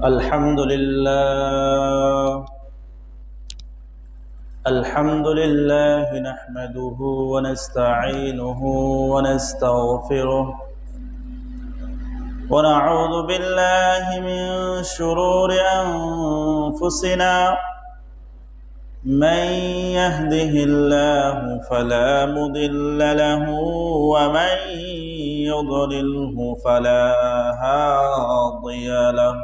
الحمد لله نحمده ونستعينه ونستغفره ونعوذ بالله من شرور أنفسنا من يهده الله فلا مضل له ومن يضلله فلا هادي له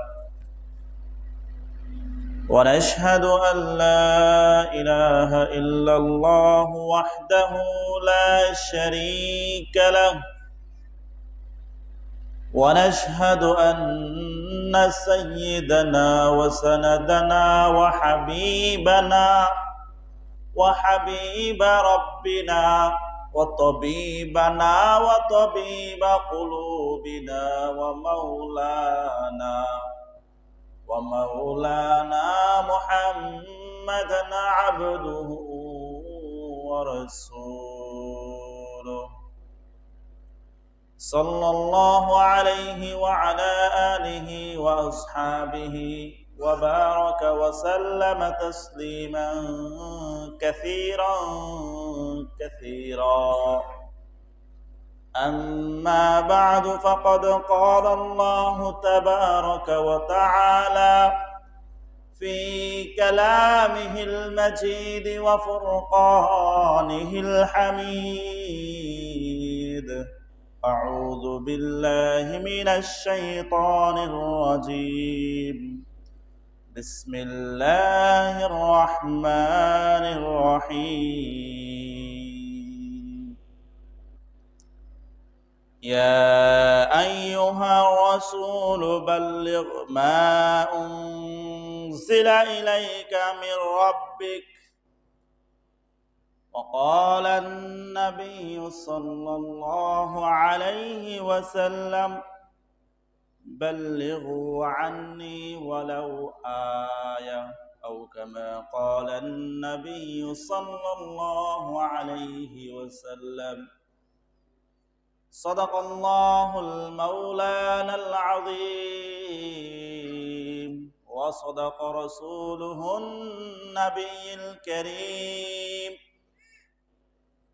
ونشهد أن لا إله إلا الله وحده لا شريك له ونشهد أن سيدنا وسندنا وحبيب ربنا وطبيبنا وطبيب قلوبنا ومولانا محمدا عبده ورسوله صلى الله عليه وعلى آله وأصحابه وبارك وسلم تسليما كثيرا أما بعد فقد قال الله تبارك وتعالى في كلامه المجيد وفرقانه الحميد أعوذ بالله من الشيطان الرجيم بسم الله الرحمن الرحيم يا أيها الرسول بلغ ما أنزل إليك من ربك وقال النبي صلى الله عليه وسلم بلغوا عني ولو آية أو كما قال النبي صلى الله عليه وسلم صدق الله المولانا العظيم وصدق رسوله النبي الكريم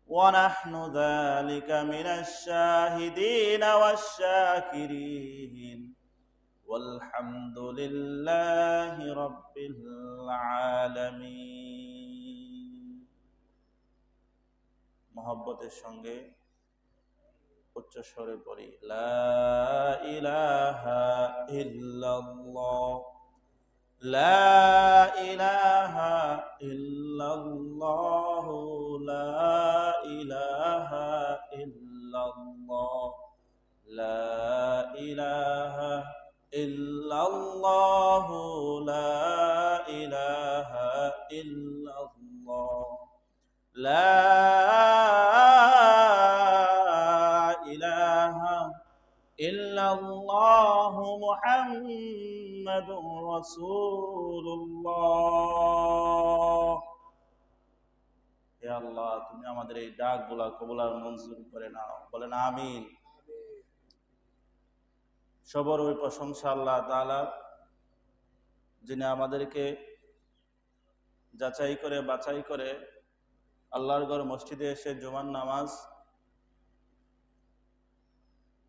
ونحن ذلك من الشاهدين والشاكرين والحمد لله رب العالمين محبতের সঙ্গে উচ্চ স্বরে পড়ি লা ইলাহা ইল্লাল্লাহ লা ইলাহা ইল্লাল্লাহ লা ইলাহা ইল্লাল্লাহ লা ইলাহা ইল্লাল্লাহ লা ইলাহা ইল্লাল্লাহ লা ইলাহা ইল্লাল্লাহ মুহাম্মাদুর রাসূলুল্লাহ। হে আল্লাহ, তুমি আমাদের এই ডাকগুলা কবুল আর মঞ্জুর করে নাও, বলেন আমিন। সবার ওই প্রশংসা আল্লাহ তাআলা, যিনি আমাদেরকে যাচাই করে বাছাই করে আল্লাহর ঘর মসজিদে এসে জুমার নামাজ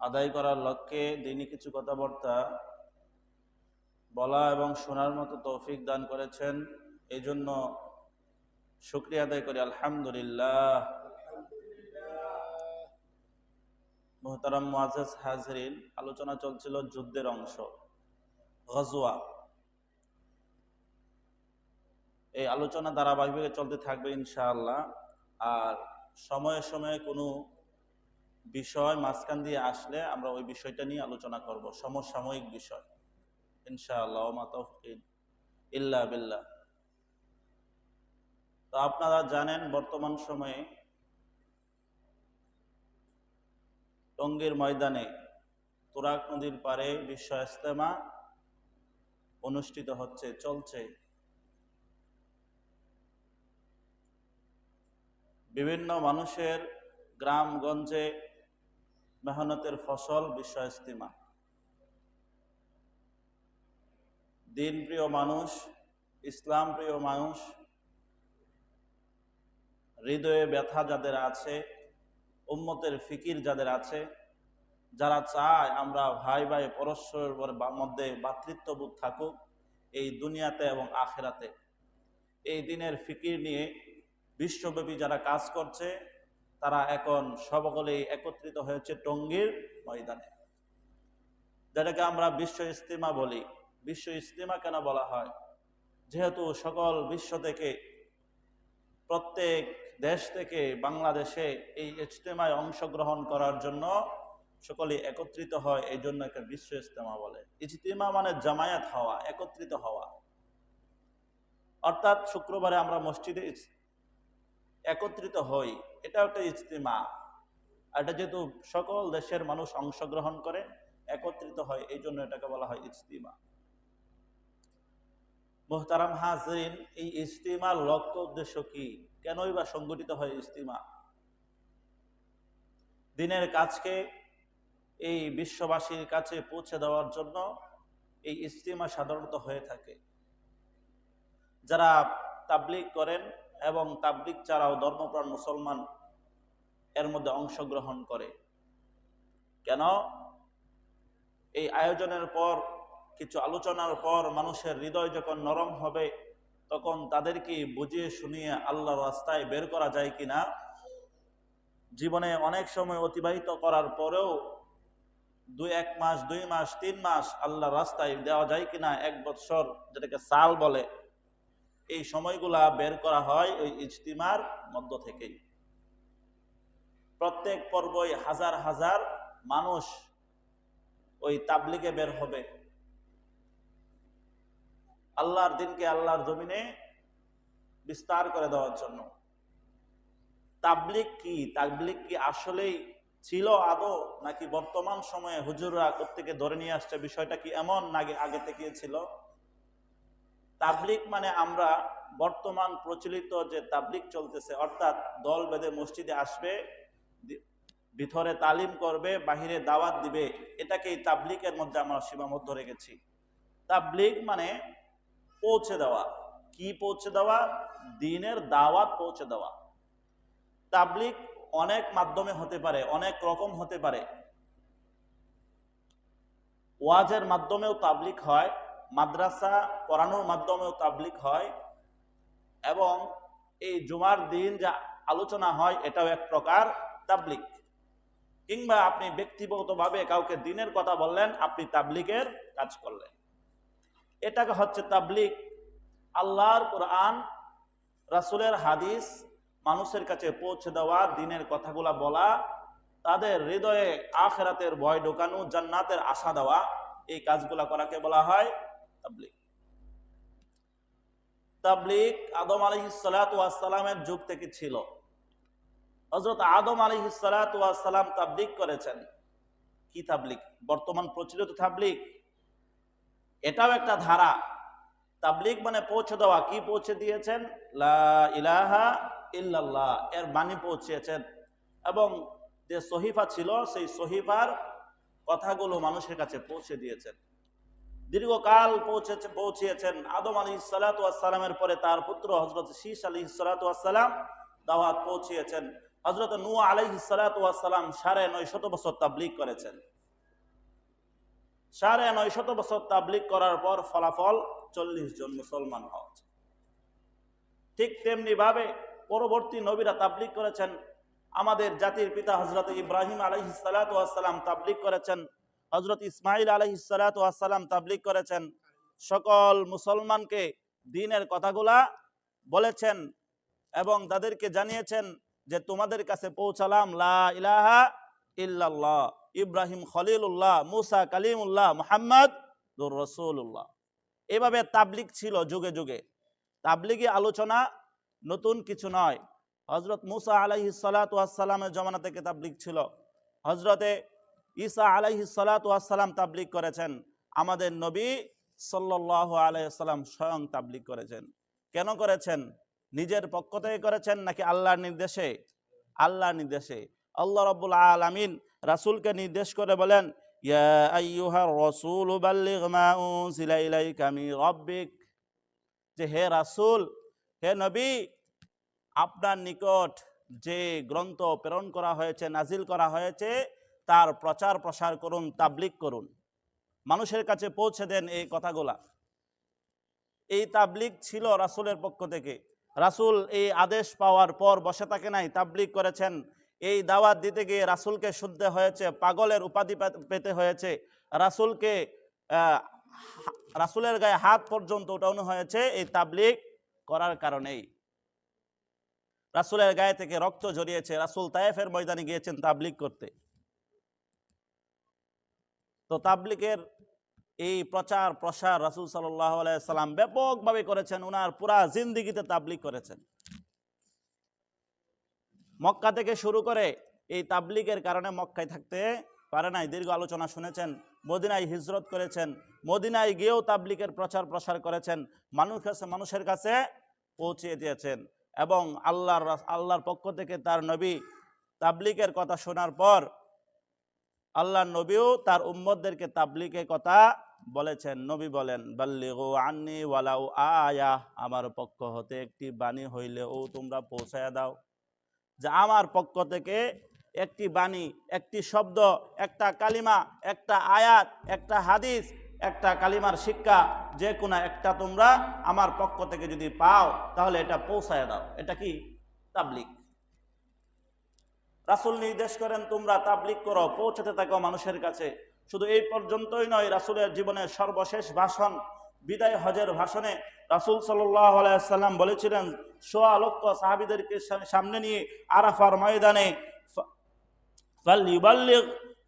আদায় করার লক্ষ্যে দিনী কিছু কথাবার্তা বলা এবং শোনার মতো তৌফিক দান করেছেন। এই জন্য শুকরিয়া আদায় করি আলহামদুলিল্লাহ। মুহতারাম মুআজ্জাজ হাজরিন, আলোচনা চলছিল যুদ্ধের অংশ, গজওয়া। এই আলোচনা ধারাবাহিকভাবে চলতে থাকবে ইনশাআল্লাহ। আর সময়ে সময়ে কোনো বিষয় মাঝখান দিয়ে আসলে আমরা ওই বিষয়টা নিয়ে আলোচনা করব, সমসাময়িক বিষয় ইনশাআল্লাহ। মা তাওফীক ইল্লা বিল্লাহ। তো আপনারা জানেন বর্তমান সময়ে টঙ্গীর ময়দানে তুরাগ নদীর পারে বিশ্ব ইজতেমা অনুষ্ঠিত হচ্ছে, চলছে। বিভিন্ন মানুষের গ্রামগঞ্জে মেহনতের ফসল বিশ্ব ইজতেমা। দিন প্রিয় মানুষ, ইসলাম প্রিয় মানুষ, হৃদয়ে ব্যথা যাদের আছে, উম্মতের ফিকির যাদের আছে, যারা চায় আমরা ভাই ভাই পরস্পরের মধ্যে ভ্রাতৃত্ববোধ থাকুক এই দুনিয়াতে এবং আখেরাতে, এই দিনের ফিকির নিয়ে বিশ্বব্যাপী যারা কাজ করছে, তারা এখন সকলেই একত্রিত হয়েছে টঙ্গীর ময়দানে, যেটাকে আমরা বিশ্ব ইজতিমা বলি। বিশ্ব ইজতিমা কেন বলা হয়? যেহেতু সকল বিশ্ব থেকে, প্রত্যেক দেশ থেকে বাংলাদেশে এই ইজতিমায় অংশগ্রহণ করার জন্য সকলে একত্রিত হয়, এই জন্য একটা বিশ্ব ইজতিমা বলে। ইজতিমা মানে জামায়াত হওয়া, একত্রিত হওয়া। অর্থাৎ শুক্রবারে আমরা মসজিদে একত্রিত হই, এটা একটা ইজতিমা। আর এটা যেহেতু সকল দেশের মানুষ অংশগ্রহণ করে, একত্রিত হয়, এই জন্য এটাকে বলা হয় ইজতিমা। মুহতারাম হাজরিন, এই ইজতিমার লক্ষ্য উদ্দেশ্য কি? কেনই বা সংগঠিত হয় ইজতিমা? দিনের কাজকে এই বিশ্ববাসীর কাছে পৌঁছে দেওয়ার জন্য এই ইজতিমা সাধারণত হয়ে থাকে। যারা তাবলীগ করেন এবং তাবলীগ ছাড়াও ধর্মপ্রাণ মুসলমান এর মধ্যে অংশগ্রহণ করে। কেন? এই আয়োজনের পর, কিছু আলোচনার পর মানুষের হৃদয় যখন নরম হবে, তখন তাদেরকে বুঝিয়ে শুনিয়ে আল্লাহর রাস্তায় বের করা যায় কিনা, জীবনে অনেক সময় অতিবাহিত করার পরেও 1 মাস 2 মাস 3 মাস আল্লাহর রাস্তায় দেওয়া যায় কিনা, 1 বছর যেটাকে সাল বলে, এই সময়গুলা বের করা হয় ওই ইজতিমার মধ্য থেকেই। প্রত্যেক পর্বই হাজার হাজার মানুষ ওই তাবলীগে বের হবে আল্লাহর দিনকে আল্লাহর জমিনে বিস্তার করে দেওয়ার জন্য। তাবলীগ কি? তাবলীগ কি আসলেই ছিল আদৌ, নাকি বর্তমান সময়ে হুজুররা কোত্থেকে ধরে নিয়ে আসছে? বিষয়টা কি এমন, নাকি আগে থেকে ছিল? তাবলীগ মানে আমরা বর্তমান প্রচলিত যে তাবলীগ চলতেছে, অর্থাৎ দল বেঁধে মসজিদে আসবে, ভিতরে তালিম করবে, বাহিরে দাওয়াত দিবে, এটাকেই তাবলীগের মধ্যে আমরা সীমাবদ্ধ রেখেছি। তাবলীগ মানে পৌঁছে দেওয়া। কি পৌঁছে দেওয়া? দ্বীনের দাওয়াত পৌঁছে দেওয়া। তাবলীগ অনেক মাধ্যমে হতে পারে, অনেক রকম হতে পারে। ওয়াজের মাধ্যমেও তাবলীগ হয়, মাদ্রাসা পড়ানোর মাধ্যমেও তাবলীগ হয়, এবং এই জুমার দিন যা আলোচনা হয় এটাও এক প্রকার তাবলীগ। কিংবা আপনি ব্যক্তিগতভাবে কাউকে দ্বীনের কথা বললেন, আপনি তাবলীগের কাজ করলেন, এটাকে হচ্ছে তাবলীগ। আল্লাহর কোরআন, রাসূলের হাদিস মানুষের কাছে পৌঁছে দেওয়া, দ্বীনের কথাগুলা বলা, তাদের হৃদয়ে আখিরাতের ভয় ঢোকানো, জান্নাতের আশা দেওয়া, এই কাজগুলা করাকে বলা হয় তাবলীগ। তাবলীগ আদম আলাইহিস সালাতু ওয়াস সালামের যুগ থেকে ছিল। হযরত আদম আলাইহিস সালাতু ওয়াস সালাম তাবলীগ করেছেন। কি তাবলীগ? বর্তমান প্রচলিত তাবলীগ, এটাও একটা ধারা। তাবলীগ মানে পৌঁছে দেওয়া। কি পৌঁছে দিয়েছেন? লা ইলাহা ইল্লাল্লাহ এর বাণী পৌঁছেছেন, এবং যে সহিফা ছিল সেই সহিফার কথাগুলো মানুষের কাছে পৌঁছে দিয়েছেন। দীর্ঘকাল পৌঁছিয়েছেন। আদম আলাইহিস সালাতু ওয়াস সালামের পরে তার পুত্র হযরত শীস আলাইহিস সালাতু ওয়াস সালাম দাওয়াত পৌঁছিয়েছেন। হযরত নূহ আলাইহিস সালাতু ওয়াস সালাম 950 বছর তাবলীগ করেছেন। 950 বছর তাবলীগ করার পর ফলাফল 40 জন মুসলমান হওয়া। ঠিক তেমনি ভাবে পরবর্তী নবীরা তাবলীগ করেছেন। আমাদের জাতির পিতা হযরত ইব্রাহিম আলাইহিস সালাতু ওয়াস সালাম তাবলীগ করেছেন, হযরত ইসমাঈল আলাইহিস সালাতু ওয়াস সালাম তাবলীগ করেছেন। সকল মুসলমানকে দ্বীনের কথাগুলা বলেছেন এবং তাদেরকে জানিয়েছেন যে তোমাদের কাছে পৌঁছালাম লা ইলাহা ইল্লাল্লাহ, ইব্রাহিম খলিলুল্লাহ, মুসা কালিমুল্লাহ, মুহাম্মাদুর রাসূলুল্লাহ। এভাবে তাবলীগ ছিল যুগে যুগে। তাবলীগী আলোচনা নতুন কিছু নয়। হযরত মুসা আলাইহিস সালাতু ওয়াস সালামের জমানা থেকে তাবলীগ ছিল। হযরতে ঈসা আলাইহিস সালাতু ওয়াস সালাম তাবলীগ করেছেন। আমাদের নবী সাল্লাল্লাহু আলাইহি ওয়াসাল্লাম স্বয়ং তাবলীগ করেছেন। কেন করেছেন? নিজের পক্ষ থেকে করেছেন নাকি আল্লাহর নির্দেশে? আল্লাহর নির্দেশে। আল্লাহ রাব্বুল আলামিন রাসূলকে নির্দেশ করে বলেন, ইয়া আইয়ুহার রাসূল বাল্লিগ মা উনজিলা ইলাইকা মির রাব্বিক, যে হে রাসূল, হে নবী, আপনার নিকট যে গ্রন্থ প্রেরণ করা হয়েছে, নাজিল করা হয়েছে, তার প্রচার প্রসার করুন, তাবলীগ করুন, মানুষের কাছে পৌঁছে দেন এই কথাগুলা। এই তাবলীগ ছিল রাসূলের পক্ষ থেকে। রাসূল এই আদেশ পাওয়ার পর বসে থাকে নাই, তাবলীগ করেছেন। এই দাওয়াত দিতে গিয়ে রাসূলকে শুনতে হয়েছে, পাগলের উপাধি পেতে হয়েছে, রাসূলকে রাসূলের গায়ে হাত পর্যন্ত উঠানো হয়েছে এই তাবলীগ করার কারণেই। রাসূলের গায়ে থেকে রক্ত ঝরিয়েছে, রাসূল তায়েফের ময়দানে গিয়েছেন তাবলীগ করতে। তো তাবলীগের এই প্রচার প্রসার রাসূল সাল্লাল্লাহু আলাইহি সাল্লাম ব্যাপকভাবে করেছেন, ওনার পুরা জিন্দেগিতে তাবলীগ করেছেন। মক্কা থেকে শুরু করে এই তাবলীগের কারণে মক্কায় থাকতে পারে নাই, দীর্ঘ আলোচনা শুনেছেন। মদিনায় হিজরত করেছেন, মদিনায় গিয়েও তাবলীগের প্রচার প্রসার করেছেন, মানুষের কাছে পৌঁছে দিয়েছেন। এবং আল্লাহর পক্ষ থেকে তার নবী তাবলীগের কথা শোনার পর আল্লাহর নবীও তার উম্মতদেরকে তাবলীগের কথা বলেছেন। নবী বলেন, বাল্লিগু আন্নি ওয়ালাউ আয়া, আমার পক্ষ হতে একটি বাণী হইলেও তোমরা পৌঁছায়া দাও। যে আমার পক্ষ থেকে একটি বাণী, একটি শব্দ, একটা কালিমা, একটা আয়াত, একটা হাদিস, একটা কালিমার শিক্ষা, যে কোনো একটা তোমরা আমার পক্ষ থেকে যদি পাও তাহলে এটা পৌঁছায় দাও। এটা কি? তাবলীগ। রাসূল নির্দেশ করেন তোমরা তাবলীগ করো, পৌঁছাতে থাকো মানুষের কাছে। শুধু এই পর্যন্তই নয়, রাসূলের জীবনের সর্বশেষ ভাষণ, বিদায় হজের ভাষণে রাসূল সাল্লাল্লাহু আলাইহি ওয়াসাল্লাম বলেছিলেন, ১৬ লক্ষ সাহাবীদেরকে সামনে নিয়ে আরাফার ময়দানে,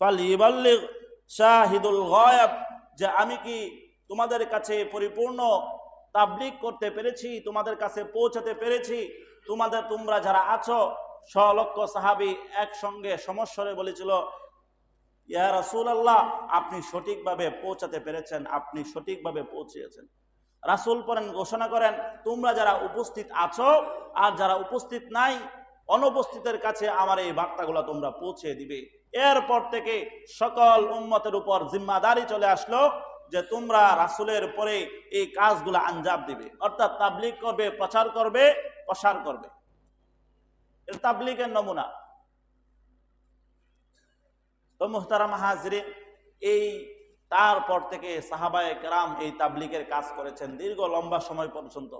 ফালইউবাল্লিগ শাহিদুল গায়ব, যে আমি কি তোমাদের কাছে পরিপূর্ণ তাবলীগ করতে পেরেছি, তোমাদের কাছে পৌঁছাতে পেরেছি? তোমরা যারা আছো, ১৬ লক্ষ সাহাবী একসঙ্গে সমস্বরে বলেছিল, ইয়া রাসূলুল্লাহ, আপনি সঠিকভাবে পৌঁছাতে পেরেছেন, আপনি সঠিকভাবে পৌঁছিয়েছেন। রাসূল পরেন ঘোষণা করেন, তোমরা যারা উপস্থিত আছো আর যারা উপস্থিত নাই, অনুপস্থিতের কাছে আমার এই বার্তাগুলো তোমরা পৌঁছে দিবে। এরপর থেকে সকল উম্মতের উপর জিম্মাদারি চলে আসলো যে তোমরা রাসূলের পরে এই কাজগুলো আঞ্জাম দিবে, অর্থাৎ তাবলীগ করবে, প্রচার করবে, প্রসার করবে। এর তাবলীগের নমুনা। তো মুহতারাম হাজরিন, এই তারপর থেকে সাহাবায়ে কেরাম এই তাবলীগের কাজ করেছেন দীর্ঘ লম্বা সময় পর্যন্ত।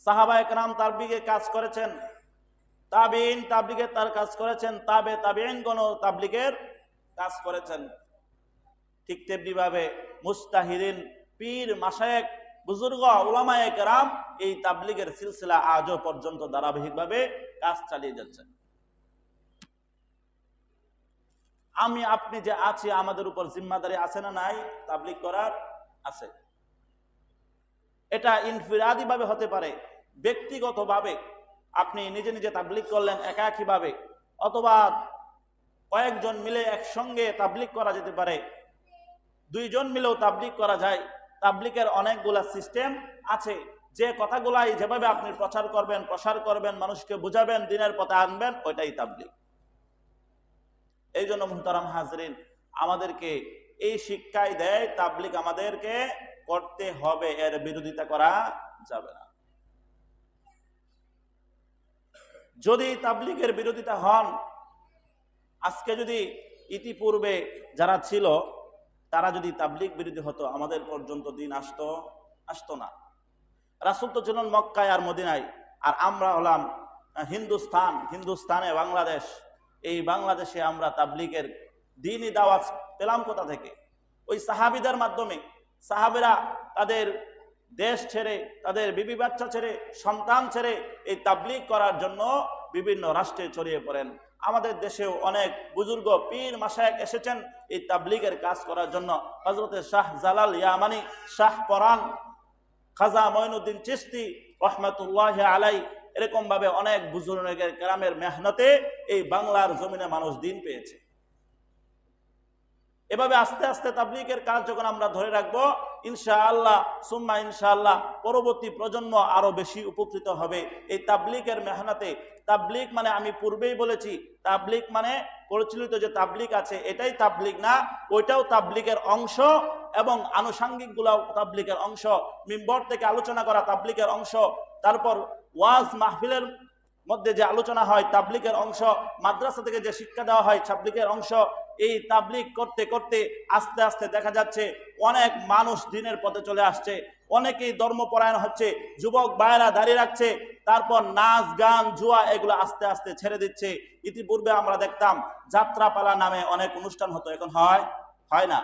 সাহাবায়ে কেরাম তাবলীগের কাজ করেছেন, তাবিঈন তাবলীগের তার কাজ করেছেন, তাবিঈনগণ তাবলীগের কাজ করেছেন। ঠিক তেমনি ভাবে মুস্তাহিদিন, পীর, মাশায়েখ, বুজুর্গ, উলামায়ে কেরাম এই তাবলীগের সিলসিলা আজও পর্যন্ত ধারাবাহিকভাবে কাজ চালিয়ে যাচ্ছেন। আমি আপনি যে আছি, আমাদের উপর জিম্মাদারি আছে না নাই? তাবলীগ করার আছে। এটা ইনফিরাদি ভাবে হতে পারে, ব্যক্তিগতভাবে আপনি নিজে নিজে তাবলীগ করলেন একাকীভাবে, অথবা কয়েকজন মিলে একসঙ্গে তাবলীগ করা যেতে পারে, 2 জন মিলেও তাবলীগ করা যায়। তাবলীগের অনেকগুলা সিস্টেম আছে, যে কথাগুলাই যেভাবে আপনি প্রচার করবেন, প্রসার করবেন, মানুষকে বুঝাবেন, দ্বীনের পথে আনবেন, ওইটাই তাবলীগ। এই জন্য মুহতারাম হাজরিন, আমাদেরকে এই শিক্ষাই দেয় তাবলীগ আমাদেরকে করতে হবে, এর বিরোধিতা করা যাবে না। যদি তাবলীগের বিরোধিতা হন, আজকে যদি ইতিপূর্বে যারা ছিল তারা যদি তাবলীগ বিরোধী হতো, আমাদের পর্যন্ত দিন আসতো না। রাসূল তো ছিলেন মক্কায় আর মদিনায়, আর আমরা হলাম হিন্দুস্তানে, বাংলাদেশ। এই বাংলাদেশে আমরা তাবলীগের দ্বীনি দাওয়াত পেলাম কোথা থেকে? ওই সাহাবীদের মাধ্যমে। সাহাবীরা তাদের দেশ ছেড়ে, তাদের বিবি বাচ্চা ছেড়ে, সন্তান ছেড়ে এই তাবলীগ করার জন্য বিভিন্ন রাষ্ট্রে ছড়িয়ে পড়েন। আমাদের দেশেও অনেক বুজুর্গ, পীর, মাশায়েখ এসেছেন এই তাবলীগের কাজ করার জন্য। হযরতে শাহ জালাল ইয়ামানি, শাহ পরান, খাজা মঈনুদ্দিন চিশতি রাহমাতুল্লাহি আলাইহি, এরকম ভাবে অনেক বুজুর্গের কেরামের মেহনতে এই বাংলার জমিনে মানুষ দিন পেয়েছে। এভাবে আস্তে আস্তে তাবলীগের কাজ যখন আমরা ধরে রাখবো, ইনশাআল্লাহ সুম্মা ইনশাআল্লাহ পরবর্তী প্রজন্ম আরো বেশি উপকৃত হবে এই তাবলীগের মেহনতে। তাবলীগ মানে আমি পূর্বেই বলেছি, তাবলীগ মানে প্রচলিত যে তাবলীগ আছে এটাই তাবলীগ না, ওইটাও তাবলীগের অংশ এবং আনুষঙ্গিক গুলাও তাবলীগের অংশ। মিম্বর থেকে আলোচনা করা তাবলীগের অংশ, তারপর ওয়াজ মাহফিলের মধ্যে যে আলোচনা হয় তাবলীগের অংশ, মাদ্রাসা থেকে যে শিক্ষা দেওয়া হয় তাবলীগের অংশ। এই তাবলীগ করতে করতে আস্তে আস্তে দেখা যাচ্ছে অনেক মানুষ দ্বীনের পথে চলে আসছে, অনেকেই ধর্মপরায়ণ হচ্ছে, যুবক ভাইয়েরা দাঁড়িয়ে রাখছে, তারপর নাচ গান জুয়া এগুলো আস্তে আস্তে ছেড়ে দিচ্ছে। ইতিপূর্বে আমরা দেখতাম যাত্রাপালা নামে অনেক অনুষ্ঠান হতো, এখন হয় না,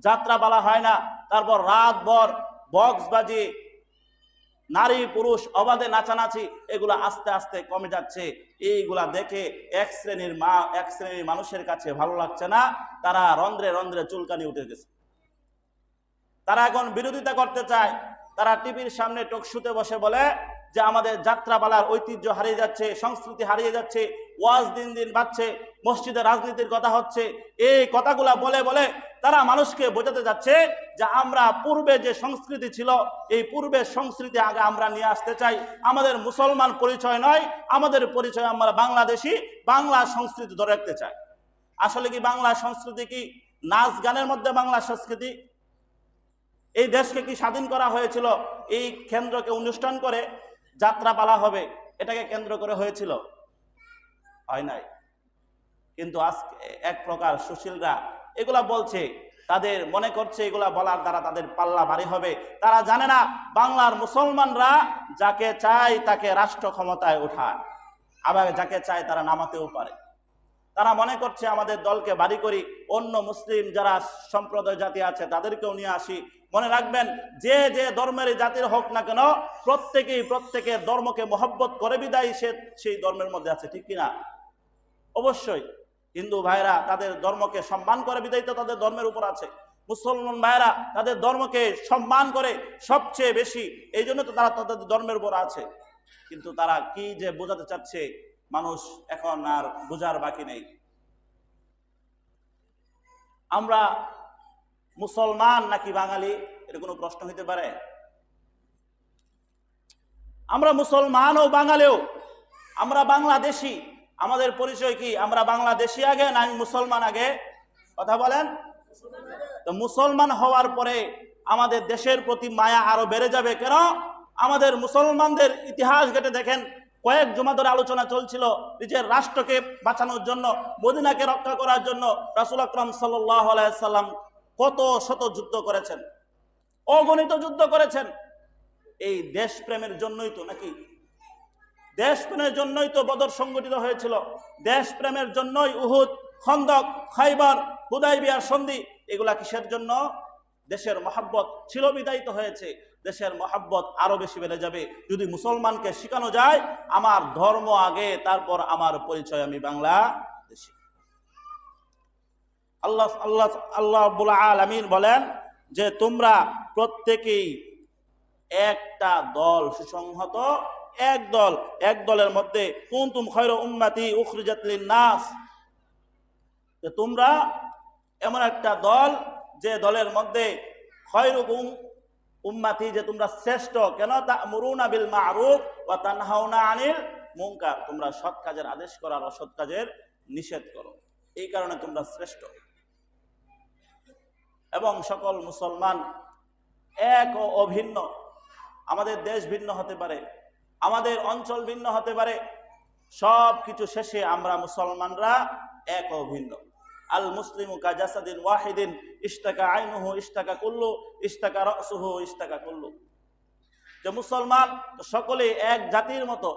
যাত্রাপালা হয় না। তারপর রাতভর বক্স বাজিয়ে নারী পুরুষ অবাধে নাচানাচি এগুলা আস্তে আস্তে কমে যাচ্ছে। এইগুলা দেখে এক শ্রেণীর মানুষের কাছে ভালো লাগছে না, তারা রন্ধ্রে রন্ধ্রে চুলকানি উঠে গেছে। তারা এখন বিরোধিতা করতে চায়। তারা টিভির সামনে টকশুতে বসে বলে যে আমাদের যাত্রাপালার ঐতিহ্য হারিয়ে যাচ্ছে, সংস্কৃতি হারিয়ে যাচ্ছে, ওয়াজ দিন দিন বাড়ছে, মসজিদে রাজনীতির কথা হচ্ছে। এই কথাগুলা বলে বলে তারা মানুষকে বোঝাতে যাচ্ছে যে আমরা পূর্বে যে সংস্কৃতি ছিল এই পূর্বের সংস্কৃতি আগে আমরা নিয়ে আসতে চাই। আমাদের মুসলমান পরিচয় নয়, আমাদের পরিচয় আমরা বাংলাদেশি, বাংলা সংস্কৃতি ধরে রাখতে চাই। আসলে কি বাংলা সংস্কৃতি কি নাচ গানের মধ্যে বাংলা সংস্কৃতি? এই দেশকে কি স্বাধীন করা হয়েছিল এই কেন্দ্রকে অনুষ্ঠান করে যাত্রাপালা হবে এটাকে কেন্দ্র করে হয়েছিল? হয় নাই। কিন্তু আজকে এক প্রকার সুশীলরা এগুলা বলছে, তাদের মনে করছে এগুলা বলার দ্বারা তাদের পাল্লা ভারী হবে। তারা জানে না বাংলার মুসলমানরা যাকে চায় তাকে রাষ্ট্র ক্ষমতায় ওঠায়, আবার যাকে চায় তারা নামাতেও পারে। তারা মনে করছে আমাদের দলকে বাড়ি করি, অন্য মুসলিম যারা সম্প্রদায় জাতি আছে তাদেরকেও নিয়ে আসি। মনে রাখবেন যে যে ধর্মের জাতির হোক না কেন প্রত্যেকেই প্রত্যেকের ধর্মকে মহব্বত করে বিদায় সে সেই ধর্মের মধ্যে আছে, ঠিক কিনা? অবশ্যই হিন্দু ভাইরা তাদের ধর্মকে সম্মান করে বিদায় তো তাদের ধর্মের উপর আছে। মুসলমান ভাইরা তাদের ধর্মকে সম্মান করে সবচেয়ে বেশি, এই জন্য তো তারা তাদের ধর্মের উপর আছে। কিন্তু তারা কি যে বোঝাতে চাচ্ছে মানুষ এখন আর বোঝার বাকি নেই। আমরা মুসলমান নাকি বাঙালি, এটা কোনো প্রশ্ন হইতে পারে? আমরা মুসলমান ও বাঙালিও, আমরা বাংলাদেশি। আমাদের পরিচয় কি? আমরা বাংলাদেশি আগে না মুসলমান আগে? কথা বলেন। তো মুসলমান হওয়ার পরে আমাদের দেশের প্রতি মায়া আরো বেড়ে যাবে। কেন? আমাদের মুসলমানদের ইতিহাস ঘেটে দেখেন, কয়েক জুমা ধরে আলোচনা চলছিল নিজের রাষ্ট্রকে বাঁচানোর জন্য, মদিনাকে রক্ষা করার জন্য রাসূল আকরাম সাল্লাল্লাহু আলাইহি সাল্লাম কত শত যুদ্ধ করেছেন, অগণিত যুদ্ধ করেছেন। এই দেশপ্রেমের জন্যই তো, নাকি? দেশপ্রেমের জন্যই তো বদর সংগঠিত হয়েছিল, দেশপ্রেমের জন্যই উহুদ, খন্দক, খাইবার, হুদাইবিয়ার সন্ধি। এগুলা কিসের জন্য? দেশের মহাব্বত ছিল বিদায়িত হয়েছে। দেশের মহাব্বত আরো বেশি বেড়ে যাবে যদি মুসলমানকে শেখানো যায় আমার ধর্ম আগে, তারপর আমার পরিচয় আমি বাংলাদেশী। আল্লাহ আল্লাহ আল্লাহ রাব্বুল আলামিন বলেন যে তোমরা প্রত্যেকেই একটা দল, সুসংহত এক দল, এক দলের মধ্যে কুনতুম খায়রা উম্মাতি উখরিজাত লিন-নাস, যে তোমরা এমন একটা দল যে দলের মধ্যে খায়রুকুম উম্মাতি, যে তোমরা শ্রেষ্ঠ। কেন? তা'মুরুনা বিল মা'রুফ ওয়া তানহাউনা আনিল মুনকার, তোমরা সৎ কাজের আদেশ করো আর অসৎ কাজের নিষেধ করো, এই কারণে তোমরা শ্রেষ্ঠ। এবং সকল মুসলমান এক ও অভিন্ন। আমাদের দেশ ভিন্ন হতে পারে, আমাদের অঞ্চল ভিন্ন হতে পারে, সব কিছু শেষে আমরা মুসলমানরা এক ও ভিন্ন। আল মুসলিমু কা জাসাদিন ওয়াহিদিন ইশতাকা আইনুহু ইশতাকা কুল্লু ইশতাকা রাসুহু ইশতাকা কুল্লু, যে মুসলমান তো সকলেই এক জাতির মতো,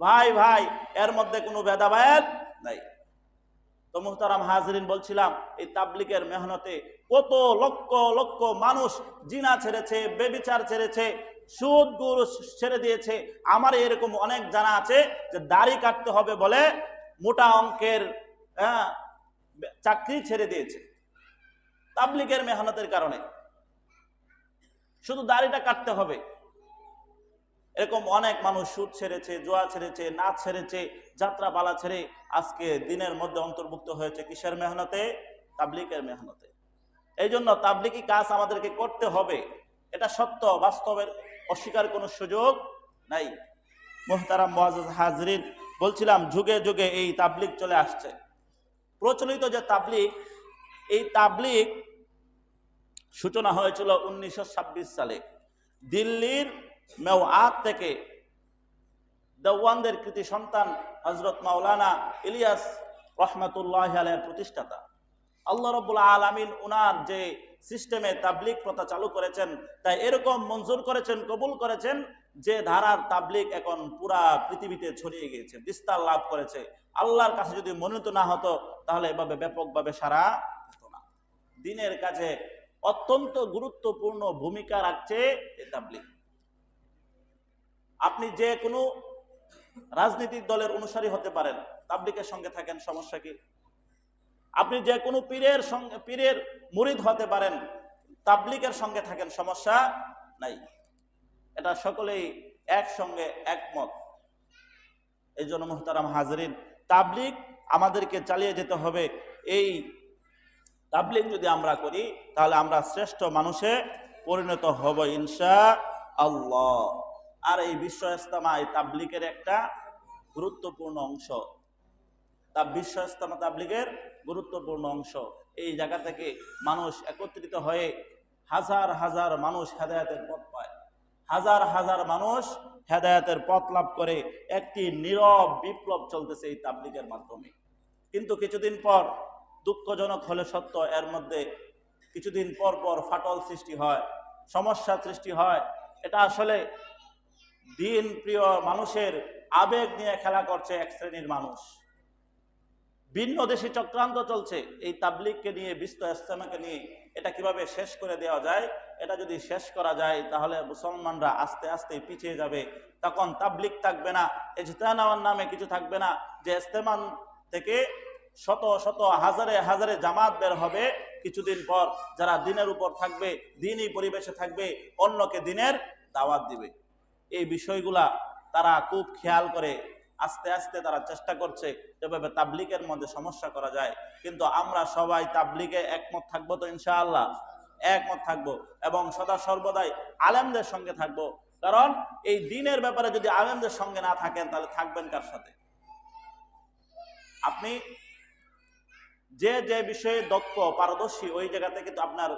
ভাই ভাই, এর মধ্যে কোনো ভেদাভেদ নাই। তো মুহতারাম হাজরিন, বলছিলাম এই তাবলীগের মেহনতে কত লক্ষ লক্ষ মানুষ জিনা ছেড়েছে, বেবিচার ছেড়েছে, সুদ ঘুষ ছেড়ে দিয়েছে। আমার এরকম অনেক জানা আছে যে দাড়ি কাটতে হবে বলে মোটা অঙ্কের চাকরি ছেড়ে দিয়েছে তাবলীগের মেহনতের কারণে, শুধু দাড়িটা কাটতে হবে। এরকম অনেক মানুষ সুদ ছেড়েছে, জুয়া ছেড়েছে, নাচ ছেড়েছে, যাত্রাপালা ছেড়ে আজকে দিনের মধ্যে অন্তর্ভুক্ত হয়েছে কিসের মেহনতে? তাবলীগের মেহনতে। এই জন্য তাবলিগি কাজ আমাদেরকে করতে হবে, এটা সত্য, বাস্তবের অস্বীকার কোনো সুযোগ নাই। মুহতারাম মুআজ্জাজ হাজরিন, বলছিলাম যুগে যুগে এই তাবলিগ চলে আসছে। প্রচলিত যে তাবলিগ, এই তাবলিগ সূচনা হয়েছিল 1926 সালে দিল্লির মেওয়াত থেকে। দেওয়ানদের কৃতি সন্তান হযরত মাওলানা ইলিয়াস রহমাতুল্লাহি আলাইহির প্রতিষ্ঠাতা। আল্লাহ রাব্বুল আলামিন উনার যে সিস্টেমে তাবলিগ প্রথা চালু করেছেন, তাই এরকম মঞ্জুর করেছেন, কবুল করেছেন যে ধারার তাবলিগ এখন পুরা পৃথিবীতে ছড়িয়ে গিয়েছে, বিস্তার লাভ করেছে। আল্লাহর কাছে যদি মনোনীত না হতো তাহলে এভাবে ব্যাপকভাবে সারা হতো না। দ্বীনের কাজে অত্যন্ত গুরুত্বপূর্ণ ভূমিকা রাখছে এই তাবলিগ। আপনি যে কোনো রাজনৈতিক দলের অনুসারী হতে পারেন, তাবলিগের সঙ্গে থাকেন, সমস্যা কি? আপনি যে কোনো পীরের মুরিদ হতে পারেন, তাবলিগের সঙ্গে থাকেন, সমস্যা নাই। এটা সকলেই একসঙ্গে একমত। এই জন্য মুহতারাম হাজরিন, তাবলিগ আমাদেরকে চালিয়ে যেতে হবে। এই তাবলিগ যদি আমরা করি তাহলে আমরা শ্রেষ্ঠ মানুষে পরিণত হব ইনশাআল্লাহ। আর এই বিশ্ব ইজতেমা এই তাবলিগের একটা গুরুত্বপূর্ণ অংশ। বিশ্ব ইজতেমা তাবলিগের গুরুত্বপূর্ণ অংশ। এই জায়গা থেকে মানুষ একত্রিত হয়ে হাজার হাজার মানুষ হেদায়েতের পথ পায়, হাজার হাজার মানুষ হেদায়েতের পথ লাভ করে। একটি নীরব বিপ্লব চলতেছে এই তাবলিগের মাধ্যমে। কিন্তু কিছুদিন পর, দুঃখজনক হলে সত্য, এর মধ্যে কিছুদিন পর পর ফাটল সৃষ্টি হয়, সমস্যা সৃষ্টি হয়। এটা আসলে দ্বীন প্রিয় মানুষের আবেগ নিয়ে খেলা করছে এক শ্রেণীর মানুষ। ভিন্ন দেশি চক্রান্ত চলছে এই তাবলিগকে নিয়ে, বিশ্ব ইজতেমাকে নিয়ে। এটা কিভাবে শেষ করে দেওয়া যায়? এটা যদি শেষ করা যায় তাহলে মুসলমানরা আস্তে আস্তে পিছিয়ে যাবে। তখন তাবলিগ থাকবে না, ইজতেমার নামে কিছু থাকবে না। যে ইজতেমা থেকে শত শত হাজারে হাজারে জামাত বের হবে, কিছুদিন পর যারা দ্বীনের উপর থাকবে, দ্বীনি পরিবেশে থাকবে, অন্যকে দ্বীনের দাওয়াত দিবে। এই বিষয়গুলা তারা খুব খেয়াল করে আস্তে আস্তে তারা চেষ্টা করছে যেভাবে তাবলিগের মধ্যে সমস্যা করা যায়। কিন্তু আমরা সবাই তাবলিগে একমত থাকবো তো ইনশাআল্লাহ? একমত থাকবো এবং সদা সর্বদাই আলেমদের সঙ্গে থাকবো। কারণ এই দ্বীনের ব্যাপারে যদি আলেমদের সঙ্গে না থাকেন তাহলে থাকবেন কার সাথে? আপনি যে যে বিষয়ে দক্ষ, পারদর্শী, ওই জায়গা থেকে তো আপনার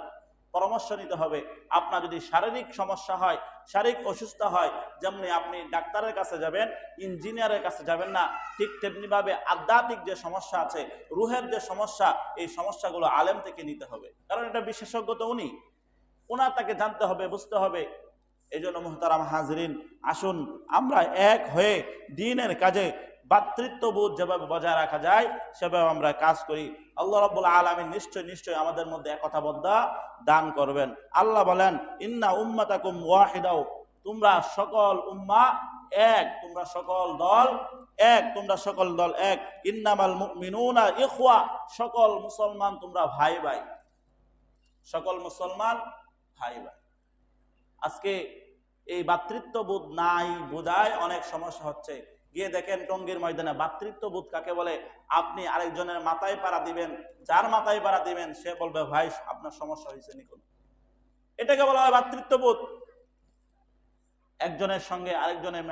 পরামর্শ নিতে হবে। আপনার যদি শারীরিক সমস্যা হয়, শারীরিক অসুস্থ হয়, যেমনি আপনি ডাক্তারের কাছে যাবেন, ইঞ্জিনিয়ারের কাছে যাবেন না, ঠিক তেমনিভাবে আধ্যাত্মিক যে সমস্যা আছে, রুহের যে সমস্যা, এই সমস্যাগুলো আলেম থেকে নিতে হবে। কারণ এটা বিশেষজ্ঞ তো উনি, ওনার তাকে জানতে হবে, বুঝতে হবে। এই জন্য মুহতারাম হাজরিন, আসুন আমরা এক হয়ে দ্বীনের কাজে ভ্রাতৃত্ববোধ যেভাবে বজায় রাখা যায় সেভাবে আমরা কাজ করি। আল্লাহ রাব্বুল আলামিন নিশ্চয় নিশ্চয় আমাদের মধ্যে একতাবদ্ধতা দান করবেন। আল্লাহ বলেন, ইন্না উম্মাতাকুম ওয়াহিদাও, তোমরা সকল উম্মাহ এক, তোমরা সকল দল এক, তোমরা সকল দল এক। ইন্নামাল মুমিনুনা ইখওয়া, সকল মুসলমান তোমরা ভাই ভাই, সকল মুসলমান ভাই ভাই। আজকে এই ভ্রাতৃত্ববোধ নাই বোঝায় অনেক সমস্যা হচ্ছে। গিয়ে দেখেন টঙ্গীর ময়দানে ভ্রাতৃত্ববোধ কাকে বলে? আপনি আরেকজনের মাথায় পাড়া দিবেন, যার মাথায় পাড়া দিবেন সে বলবে ভাই আপনার সমস্যা হয়েছে নিকুন। এটাকে বলা হয় ভ্রাতৃত্ববোধ। একজনের সঙ্গে আরেকজনের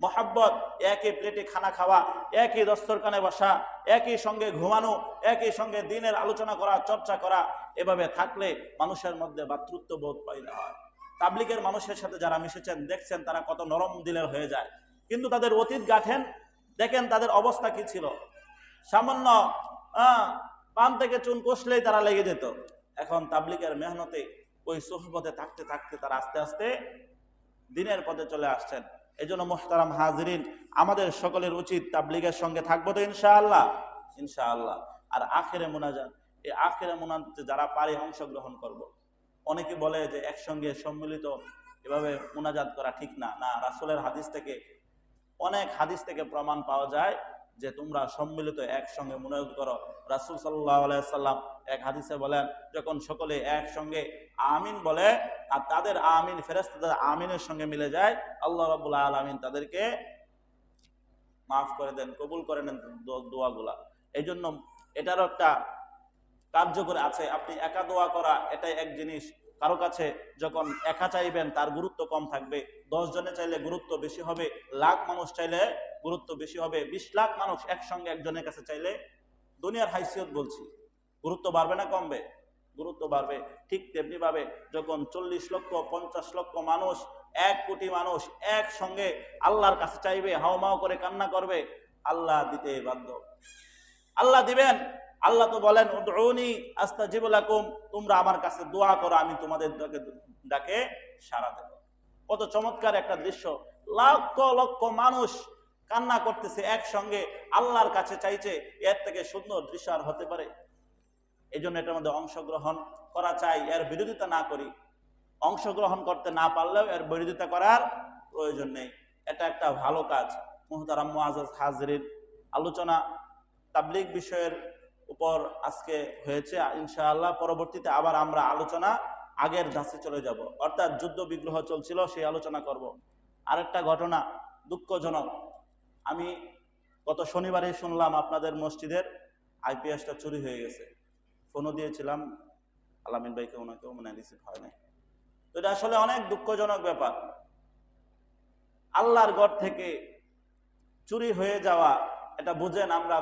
মহাব্বত, একই প্লেটে খানা খাওয়া, একই দস্তরখানে বসা, একই সঙ্গে ঘুমানো, একই সঙ্গে দ্বীনের আলোচনা করা, চর্চা করা। এভাবে থাকলে মানুষের মধ্যে ভ্রাতৃত্ববোধ পয়দা হয়। তাবলিগের মানুষের সাথে যারা মিশেছেন দেখছেন তারা কত নরম দিলের হয়ে যায়, কিন্তু তাদের অতীত গাঠেন দেখেন তাদের অবস্থা কি ছিল। সামান্য পান থেকে চুন কষলেই তারা লেগে যেত। এখন তাবলিগের মেহনতে, ওই সুহবতে থাকতে থাকতে তারা আস্তে আস্তে দ্বীনের পথে চলে আসছেন। এই জন্য মুহতারাম হাজরিন, আমাদের সকলের উচিত তাবলিগের সঙ্গে থাকবো তো ইনশাআল্লাহ? ইনশাআল্লাহ। আর আখেরে মুনাজাত, এই আখেরে মুনাজাতে যারা পারে অংশগ্রহণ করব। অনেকে বলে যে একসঙ্গে সম্মিলিত এভাবে মুনাজাত করা ঠিক না। না, রাসূলের হাদিস থেকে, অনেক হাদিস থেকে প্রমাণ পাওয়া যায় যে তোমরা সম্মিলিত একসঙ্গে মুনাজাত করো। রাসূল সাল্লাল্লাহু আলাইহি সাল্লাম এক হাদিসে বলেন, যখন সকলে একসঙ্গে আমিন বলে আর তাদের আমিন ফেরেশতাদের আমিনের সঙ্গে মিলে যায়, আল্লাহ রাব্বুল আলামিন তাদেরকে মাফ করে দেন, কবুল করে নেন দোয়াগুলা। এই জন্য এটারও একটা কার্যকর আছে। আপনি একা দোয়া করা এটাই এক জিনিস, কারো কাছে যখন একা চাইবেন তার গুরুত্ব কম থাকবে, 10 জনে চাইলে গুরুত্ব বেশি হবে, লাখ মানুষ চাইলে গুরুত্ব বেশি হবে, 20 লাখ মানুষ একসঙ্গে একজনের কাছে চাইলে দুনিয়ার হাইসিয়ত বলছি, গুরুত্ব বাড়বে না কমবে? গুরুত্ব বাড়বে। ঠিক তেমনি ভাবে যখন 40 লক্ষ 50 লক্ষ মানুষ, 1 কোটি মানুষ একসঙ্গে আল্লাহর কাছে চাইবে, হাওমাও করে কান্না করবে, আল্লাহ দিতে বাধ্য, আল্লাহ দিবেন। আল্লাহ তো বলেন উদউনি আস্তাজিব লাকুম, তোমরা আমার কাছে দোয়া করো আমি তোমাদের ডাকে সাড়া দেব। কত চমৎকার একটা দৃশ্য, লক্ষ লক্ষ মানুষ কান্না করতেছে একসঙ্গে আল্লাহর কাছে চাইছে, এর থেকে সুন্দর দৃশ্য আর হতে পারে? এই জন্য এটার মধ্যে অংশগ্রহণ করা চাই, এর বিরোধিতা না করি। অংশগ্রহণ করতে না পারলেও এর বিরোধিতা করার প্রয়োজন নেই, এটা একটা ভালো কাজ। মুহতারাম মুআজ্জাজ হাজিরিন, আলোচনা তাবলীগ বিষয়ের উপর আজকে হয়েছে। ইনশাআল্লাহ পরবর্তীতে আবার আমরা আলোচনা আগের ধাঁচে চলে যাব, অর্থাৎ যুদ্ধ বিগ্রহ চলছিল সেই আলোচনা করব। আরেকটা ঘটনা দুঃখজনক, আমি গত শনিবারে শুনলাম আপনাদের মসজিদের আইপিএসটা চুরি হয়ে গেছে। ফোনও দিয়েছিলাম আলামিন ভাইকে, ওনাকেও মনে রিসিভ হয় নাই। তো এটা আসলে অনেক দুঃখজনক ব্যাপার। আল্লাহর ঘর থেকে চুরি হয়ে যাওয়া, এটা বুঝেন আমরা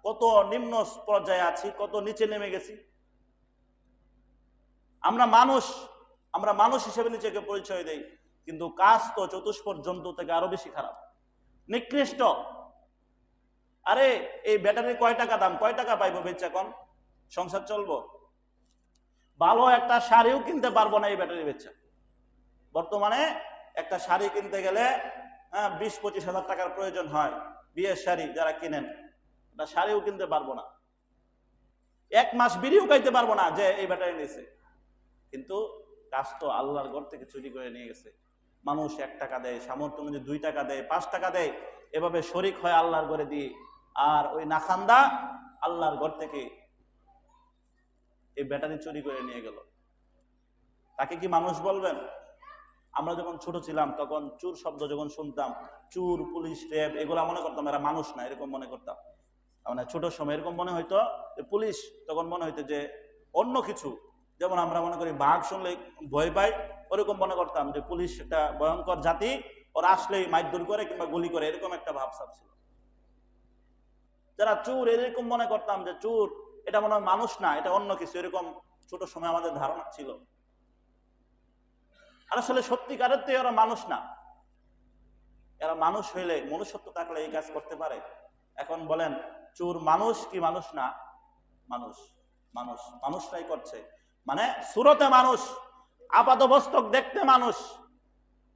কত নিম্ন পর্যায়ে আছি, কত নিচে নেমে গেছি। আমরা মানুষ হিসেবে নিজেকে পরিচয় দেই, কিন্তু কাজ তো চতুষ্পদ জন্তু থেকে আরো বেশি খারাপ, নিকৃষ্ট। আরে এই ব্যাটারি কয় টাকা দাম, কয় টাকা পাইবো বেচা, কোন সংসার চলবো? ভালো একটা শাড়িও কিনতে পারবো না এই ব্যাটারি বেচা। বর্তমানে একটা শাড়ি কিনতে গেলে 20-25 হাজার টাকার প্রয়োজন হয়, বিয়ের শাড়ি যারা কিনেন, একটা শাড়িও কিনতে পারবো না, 1 মাস বিড়িও খাইতে পারবো না যে এই ব্যাটারি নিয়েছে। কিন্তু কাজ তো আল্লাহর ঘর থেকে চুরি করে নিয়ে গেছে। মানুষ 1 টাকা দেয়, সামর্থ্য অনুযায়ী 2 টাকা দেয়, 5 টাকা দেয়, এভাবে শরিক হয় আল্লাহর ঘরে দিয়ে। আর ওই নাখান্দা আল্লাহর ঘর থেকে এই ব্যাটারি চুরি করে নিয়ে গেল, তাকে কি মানুষ বলবেন? আমরা যখন ছোট ছিলাম তখন চুর শব্দ যখন শুনতাম, চুর, পুলিশ, র্যাব, এগুলা মনে করতাম এরা মানুষ না, এরকম মনে করতাম। মানে ছোট সময় এরকম মনে হইতো যে পুলিশ, তখন মনে হইতো যে অন্য কিছু। যেমন আমরা মনে করি বাঘ শুনলে ভয় পাই, ওরকম মনে করতাম যে পুলিশ একটা ভয়ঙ্কর জাতি, ওরা আসলেই মারধর করে কিংবা গুলি করে, এরকম একটা ভাবসাব ছিল। যারা চুর, এরকম মনে করতাম যে চুর এটা মনে হয় মানুষ না, এটা অন্য কিছু, এরকম ছোট সময় আমাদের ধারণা ছিল। আর আসলে সত্যিকারের তো এরা মানুষ না। এরা মানুষ হইলে, মনুষ্যত্ব থাকলে এই কাজ করতে পারে। এখন বলেন চোর মানুষ কি মানুষ না? মানুষ, মানুষ, মানুষরাই করছে। মানে সুরতে মানুষ, আপাতমস্তক দেখতে মানুষ,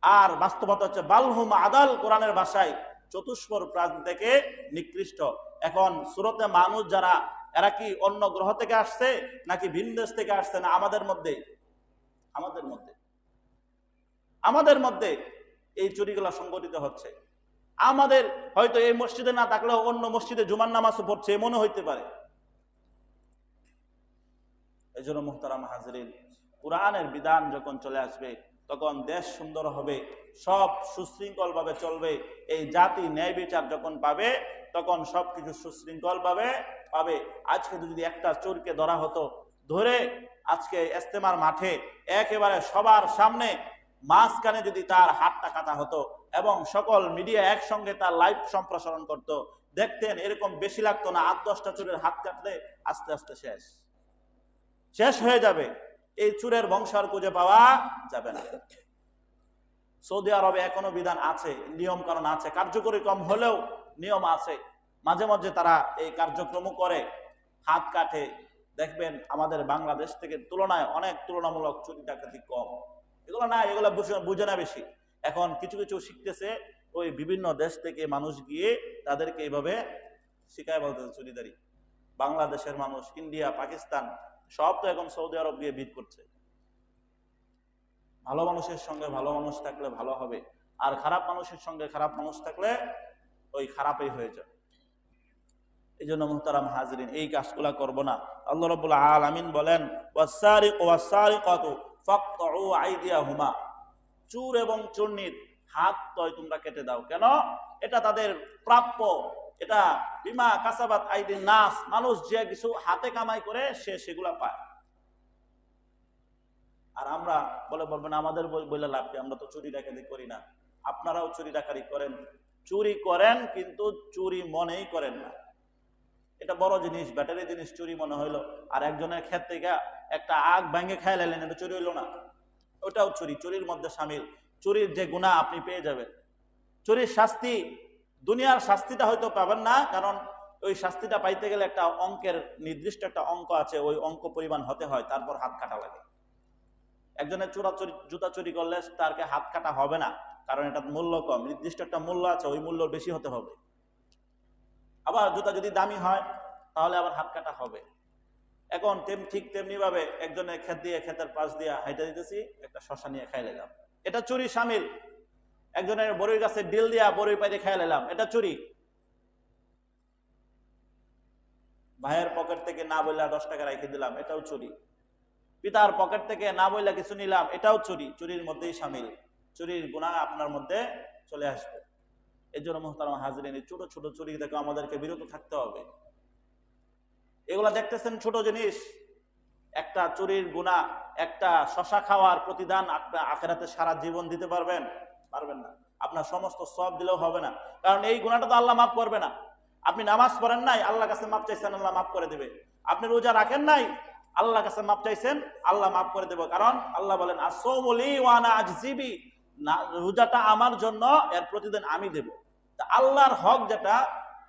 আর বাস্তবতা হচ্ছে বালহুম আদাল, কোরআনের ভাষায় চতুষ্পদ প্রাণী থেকে নিকৃষ্ট। এখন সুরতে মানুষ যারা, এরা কি অন্য গ্রহ থেকে আসছে নাকি ভিন দেশ থেকে আসছে? না, আমাদের মধ্যে, আমাদের মধ্যে এই চুরিগুলা সংগঠিত হচ্ছে। আমাদের হয়তো এই মসজিদে না থাকলেও অন্য মসজিদে জুমার নামাজও পড়ছে, মনে হইতে পারে। এই জন্য মুহতারাম হাজরিন, কোরআনের বিধান যখন চলে আসবে তখন দেশ সুন্দর হবে, সব সুশৃঙ্খল ভাবে চলবে। এই জাতি ন্যায় বিচার যখন পাবে তখন সবকিছু সুশৃঙ্খল ভাবে পাবে। আজকে যদি একটা চোরকে ধরা হতো, ধরে আজকে ইজতেমার মাঠে একেবারে সবার সামনে মাঝখানে যদি তার হাতটা কাটা হতো এবং সকল মিডিয়া একসঙ্গে তার লাইভ সম্প্রসারণ করত, দেখতেন এরকম বেশি লাগতো না। 8-10টা চোরের হাত কাটলে আস্তে আস্তে শেষ হয়ে যাবে। এই চোরের বংশ আর খুঁজে পাওয়া যাবে না। সৌদি আরবে এখনো বিধান আছে, নিয়ম কারণ আছে, কার্যকরী কম হলেও নিয়ম আছে। মাঝে মাঝে তারা এই কার্যক্রম করে, হাত কাটে। দেখবেন আমাদের বাংলাদেশ থেকে তুলনায় অনেক তুলনামূলক চুরি ডাকাতি কম। এগুলো না, এগুলো বুঝে না বেশি। এখন কিছু কিছু শিখতেছে, ওই বিভিন্ন দেশ থেকে মানুষ গিয়ে তাদেরকে এইভাবে শিখায় বলতেছে চুরিদারি। বাংলাদেশের মানুষ, ইন্ডিয়া, পাকিস্তান সব তো এখন সৌদি আরব গিয়ে ভিড় করছে। ভালো মানুষের সঙ্গে ভালো মানুষ থাকলে ভালো হবে, আর খারাপ মানুষের সঙ্গে খারাপ মানুষ থাকলে ওই খারাপই হয়ে যায়। এই জন্য মুহতারাম হাজরিন, এই কাজগুলা করব না। আল্লাহ রাব্বুল আলামিন বলেন ওয়াসারিকু ওয়াসারিকাতু ফাকতউ আইদিয়াহুমা, চোর এবং চোরনির হাত তোমরা কেটে দাও। কেন? এটা তাদের প্রাপ্য, এটা বিমা কাসাবাত আইদিন নাস, মানুষ যে কিছু হাতে কামাই করে সে সেগুলা পায়। আর আমরা বলবেন আমাদের বলে লাভ কি, আমরা তো চুরি ডাকাতি করি না। আপনারাও চুরি ডাকাতি করেন, চুরি করেন কিন্তু চুরি মনেই করেন না। এটা বড় জিনিস, ব্যাটারি জিনিস চুরি মনে হইলো, আর একজনের ক্ষেত থেকে একটা আগ ভেঙে খেয়ে লাইলেন, এটা চুরি হইলো না, ওটাও চুরি, চুরির মধ্যে সামিল। চুরির যে গুনাহ আপনি পেয়ে যাবেন। চুরির শাস্তি, দুনিয়ার শাস্তিটা হয়তো পাবেন না, কারণ ওই শাস্তিটা পাইতে গেলে একটা অঙ্কের নির্দিষ্ট একটা অঙ্ক আছে, ওই অঙ্ক পরিমাণ হতে হয়, তারপর হাত কাটা লাগে। একজনের জুতা চুরি করলে তারকে হাত কাটা হবে না, কারণ এটা মূল্য কম, নির্দিষ্ট একটা মূল্য আছে, ওই মূল্য বেশি হতে হবে। আবার জুতা যদি দামি হয় তাহলে আবার হাত কাটা হবে। এখন ঠিক তেমনি ভাবে একজনের ক্ষেত দিয়ে, ক্ষেতের পাশ দিয়ে হাইটা দিতেছি, একটা শশা নিয়ে খাই নিলাম, এটা চুরি শামিল। একজনের বড়ই গাছের ডিল দিয়া বড়ই পাইতে খাই নিলাম, এটা চুরি। ভাইয়ের পকেট থেকে না বললা 10 টাকা রেখে দিলাম, এটাও চুরি। পিতার পকেট থেকে না বললা কিছু নিলাম, এটাও চুরি। চুরির মধ্যেই শামিল, চুরির গুনাহ আপনার মধ্যে চলে আসবে। এই জন্য মুহতারাম হাজিরিন, ছোট ছোট চুরি থেকে আমাদেরকে বিরত থাকতে হবে। এগুলা দেখতেছেন ছোট জিনিস, একটা চুরির গুনাহ, একটা শশা খাওয়ার প্রতিদান আপনার আখিরাতে সারা জীবন দিতে পারবেন? পারবেন না। আপনার সমস্ত সওয়াব দিলেও হবে না, কারণ এই গুনাহটা তো আল্লাহ মাফ করবে না। আপনি নামাজ পড়েন নাই, আল্লাহর কাছে মাফ চাইছেন, আল্লাহ মাফ করে দেবে। আপনি রোজা রাখেন নাই, আল্লাহর কাছে মাফ চাইছেন, আল্লাহ মাফ করে দেবে। কারণ আল্লাহ বলেন আসওমু লি ওয়া আনা আজজিবি, রোজাটা আমার জন্য, এর প্রতিদিন আমি দেব। তা আল্লাহর হক যেটা,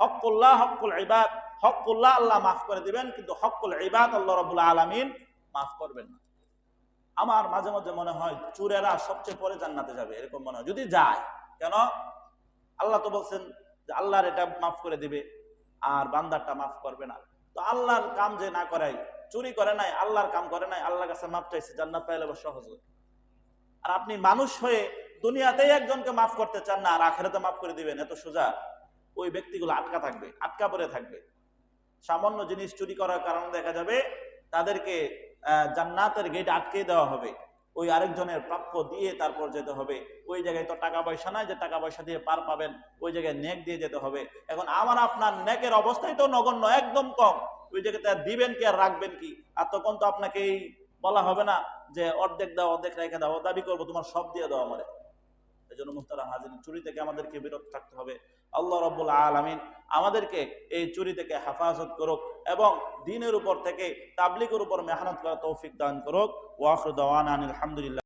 হকুল্লাহ হকুল ইবাদ, হকুল্লাহ আল্লাহ মাফ করে দিবেন, কিন্তু হকুল ইবাদ আল্লাহ রাব্বুল আলামিন মাফ করবেন না। আমার মাঝে মাঝে মনে হয় চোরেরা সবচেয়ে পরে জান্নাতে যাবে, এরকম মনে হয় যদি যায়। কেন? আল্লাহ তো বলছেন যে আল্লাহর এটা মাফ করে দিবে আর বান্দারটা মাফ করবে না। তো আল্লাহর কাম যে না করাই, চুরি করে নাই, আল্লাহর কাম করে নাই, আল্লাহর কাছে মাফ চাইছে, জান্নাত পাইলে সহজ। আর আপনি মানুষ হয়ে দুনিয়াতেই একজনকে মাফ করতে চান না, আর আখিরাতে মাফ করে দিবেন, এত সোজা? ওই ব্যক্তিগুলো আটকা থাকবে, আটকা পড়ে থাকবে। সামান্য জিনিস চুরি করার কারণে দেখা যাবে তাদেরকে জান্নাতের গেট আটকে দেওয়া হবে, ওই আরেকজনের প্রাপ্য দিয়ে তারপর যেতে হবে। ওই জায়গায় তো টাকা পয়সা নাই যে টাকা পয়সা দিয়ে পার পাবেন, ওই জায়গায় নেক দিয়ে যেতে হবে। এখন আমার আপনার নেকের অবস্থাই তো নগণ্য, একদম কম, ওই জায়গাতে দিবেন কি আর রাখবেন কি? আর তখন তো আপনাকে এই বলা হবে না যে অর্ধেক দাও, অর্ধেক রেখে দাও, দাবি করবো তোমার সব দিয়ে দাও আমারে। এই জন্য মুহতারাম হাজিরিন, চুরি থেকে আমাদেরকে বিরত থাকতে হবে। আল্লাহ রাব্বুল আলামিন আমাদেরকে এই চুরি থেকে হেফাজত করুক এবং দ্বীনের উপর থেকে, তাবলীগের উপর মেহনত করার তৌফিক দান করুক। ওয়া আখিরু দাওয়ানা আনিল হামদুলিল্লাহ।